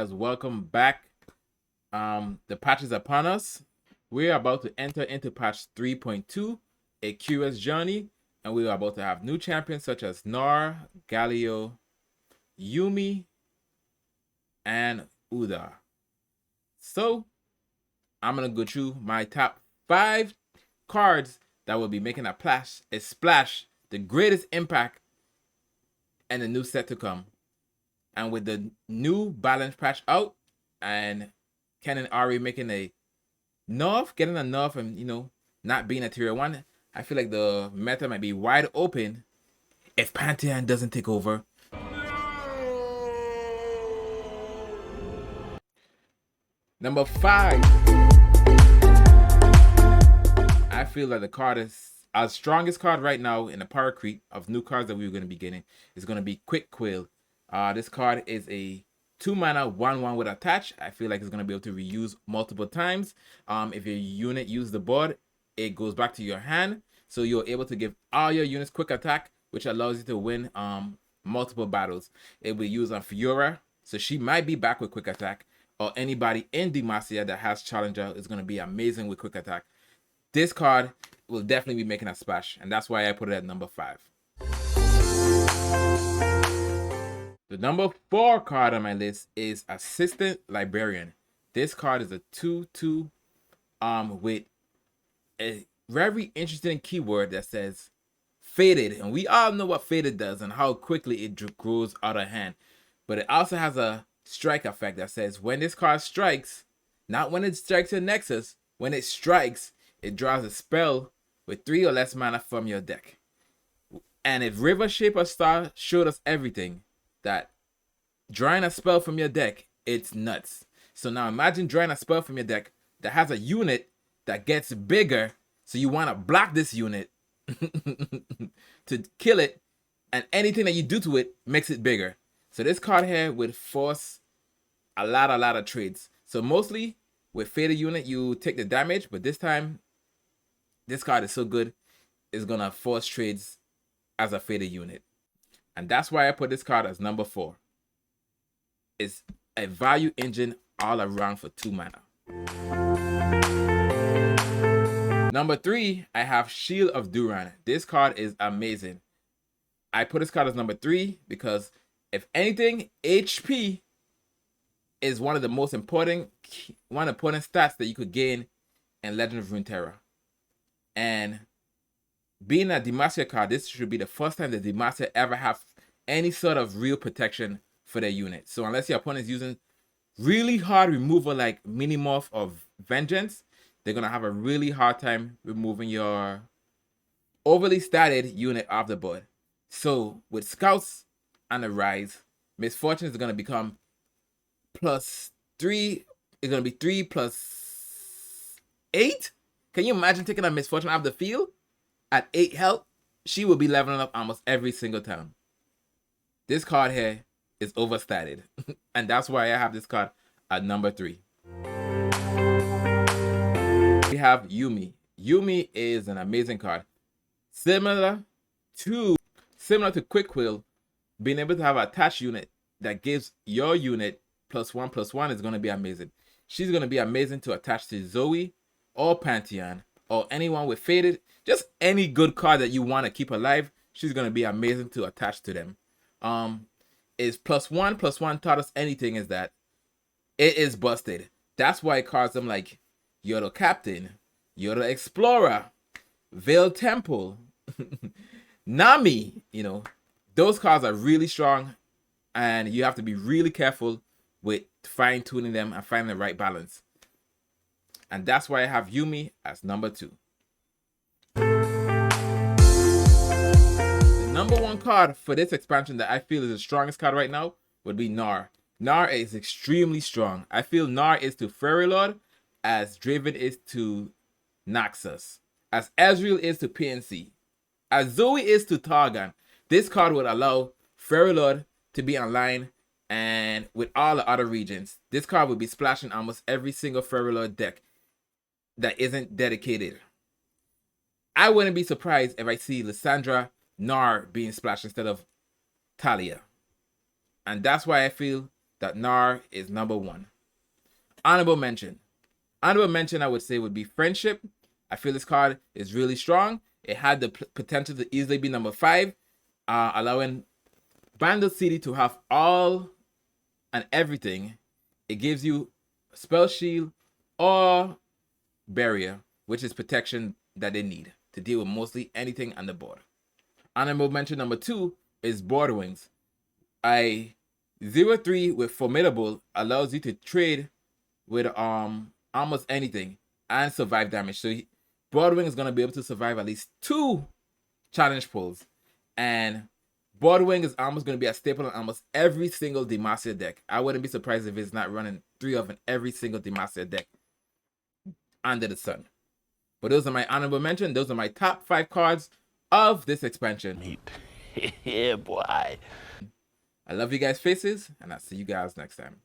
guys, welcome back. The patch is upon us. We're about to enter into patch 3.2, a curious journey, and we are about to have new champions such as Gnar, Galio, Yuumi, and Uda. So I'm gonna go through my top 5 cards that will be making a splash, the greatest impact, and the new set to come. And with the new balance patch out, and Ken and Ari making a nerf, getting a nerf, and not being a tier 1, I feel like the meta might be wide open if Pantheon doesn't take over. Number 5. I feel that the card is our strongest card right now in the power creep of new cards that we're going to be getting is going to be Quick Quill. This card is a 2-mana 1/1 with attach. I feel like it's going to be able to reuse multiple times. If your unit uses the board, it goes back to your hand. So you're able to give all your units quick attack, which allows you to win multiple battles. It will be used on Fiora, so she might be back with quick attack. Or anybody in Demacia that has Challenger is going to be amazing with quick attack. This card will definitely be making a splash, and that's why I put it at number 5. The number 4 card on my list is Assistant Librarian. This card is a 2/2 with a very interesting keyword that says Faded, and we all know what Faded does and how quickly it grows out of hand. But it also has a strike effect that says when this card strikes, not when it strikes your Nexus, when it strikes, it draws a spell with 3 or less mana from your deck. And if River Shaper Star showed us everything, that drawing a spell from your deck, it's nuts. So now imagine drawing a spell from your deck that has a unit that gets bigger, so you want to block this unit to kill it, and anything that you do to it makes it bigger. So this card here would force a lot of trades. So mostly with Faded unit, you take the damage, but this time, this card is so good, it's gonna force trades as a Faded unit. And that's why I put this card as number 4. It's a value engine all around for 2 mana. Number 3, I have Shield of Duran. This card is amazing. I put this card as number 3 because if anything, HP is one of the most important stats that you could gain in Legend of Runeterra. And being a Demacia card, this should be the first time that Demacia ever have any sort of real protection for their unit. So unless your opponent is using really hard removal like Minimorph or Vengeance, they're going to have a really hard time removing your overly statted unit off the board. So with Scouts on the rise, Misfortune is going to become +3. It's going to be 3 + 8. Can you imagine taking a Misfortune off the field? At 8 health, she will be leveling up almost every single time. This card here is overstated. And that's why I have this card at number 3. We have Yuumi. Yuumi is an amazing card. Similar to Quick Quill, being able to have an attached unit that gives your unit +1/+1 is going to be amazing. She's going to be amazing to attach to Zoe or Pantheon or anyone with Faded. Just any good card that you want to keep alive, she's going to be amazing to attach to them. Is +1/+1 taught us anything is that it is busted. That's why it calls them like Yodel Captain, Yodel Explorer, Veil Temple, Nami. Those cards are really strong, and you have to be really careful with fine-tuning them and finding the right balance. And that's why I have Yuumi as number 2. The number 1 card for this expansion that I feel is the strongest card right now would be Gnar. Gnar is extremely strong. I feel Gnar is to Fairy Lord as Draven is to Naxos, as Ezreal is to PNC, as Zoe is to Targon. This card would allow Fairy Lord to be online, and with all the other regions, this card would be splashing almost every single Fairy Lord deck that isn't dedicated. I wouldn't be surprised if I see Lissandra Gnar being splashed instead of Talia. And that's why I feel that Gnar is number 1. Honorable mention. Honorable mention I would say would be Friendship. I feel this card is really strong. It had the potential to easily be number 5, allowing Bandle City to have all and everything. It gives you Spell Shield or Barrier, which is protection that they need to deal with mostly anything on the board. Honorable mention number 2 is Border Wings. A 0/3 with Formidable allows you to trade with almost anything and survive damage. So Borderwing is going to be able to survive at least 2 challenge pulls. And Borderwing is almost going to be a staple in almost every single Demacia deck. I wouldn't be surprised if it's not running 3 of in every single Demacia deck under the sun. But those are my honorable mention. Those are my top 5 cards of this expansion. Yeah, boy. I love you guys' faces, and I'll see you guys next time.